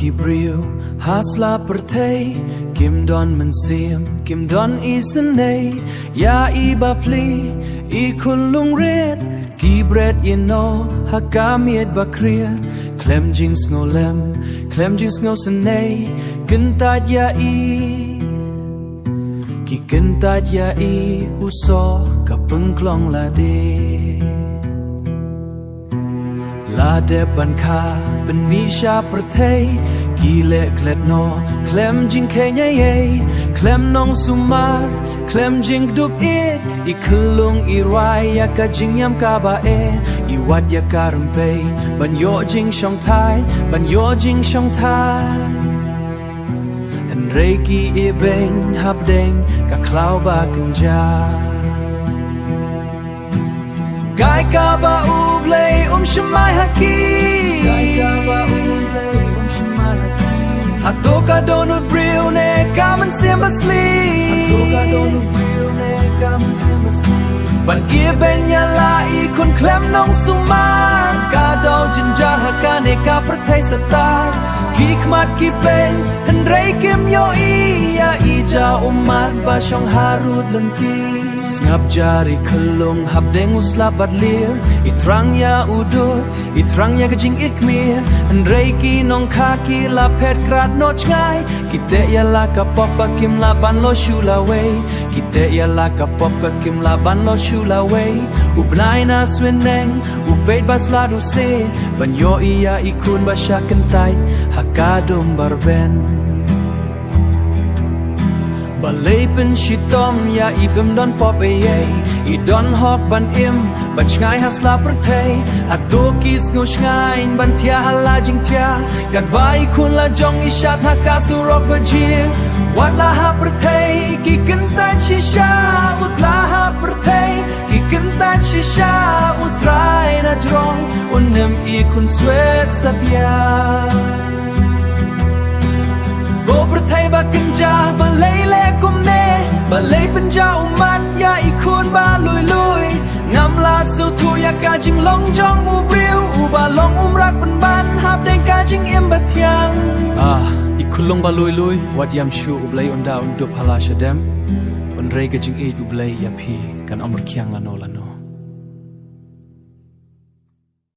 Keep real, hasla pertei, Kim don mensiam, Kim don isenei, ya iba pli, ikun lung red, Gibret yeno, hakamiet bakria, Clem jings ngolem, Clem jings ngosenei, Gentad ya Ki gentad ya uso, kapengklong lade. Lade banka ben misha pertei gile klet no klem jing kenya ye klem nong sumar klem jing dup it I kelung I rai ya ka jing yam ka ba I wat ya karempe ban yo jing shong thai ban yo jing shong thai en reiki I beng hab deng ka klau ba kenja Gai ka ba ublay shemai haki Gai ka ba ublay shemai haki Hato ka donut brill ne kamen sim basli Hato ka donut brill ne kamen sim basli Ban ia benya lai kun klem nong suman Ka dau jinjar haka ne ka pertai setar Hikmat ki ben hendrai kim yo iya ija umat basyong harut lenti Ngap jari kelung hab deng uslap badlir Itrang ya udut Itrang ya kejing ikmir Reiki nong kaki la pet krat no chai Kite ya la kapop ka kim la ban lo shula way Kite ya la kapop ka kim la ban lo shula way Ubnai na swineng Ubeit bas la du se Ban yo iya ikun basya kentai Hakadum barben Balay pen shitom ya ibim don pop I don hok ban im ban shngai hasla pertei Atokis ngo shngai ban tia hala jing tia Gat bai kun la jong ishat haka surok bajir Wat la ha pertei ki kentan shisha Utla ha pertei ki kentan shisha Utrai na drong unem I kun swet sapya Go pertei ba kenja balay le kumne Balay penja umat ya ikun ba lui lui Ngam la su tu ya ka jing long jong u briu U ba long umrat penban hap deng ka jing im batiang ikun long ba lui lui Wat yam shu ublay unda undup hala shadem Unrei ka jing eid ublay ya pi Kan amr kiang lano lano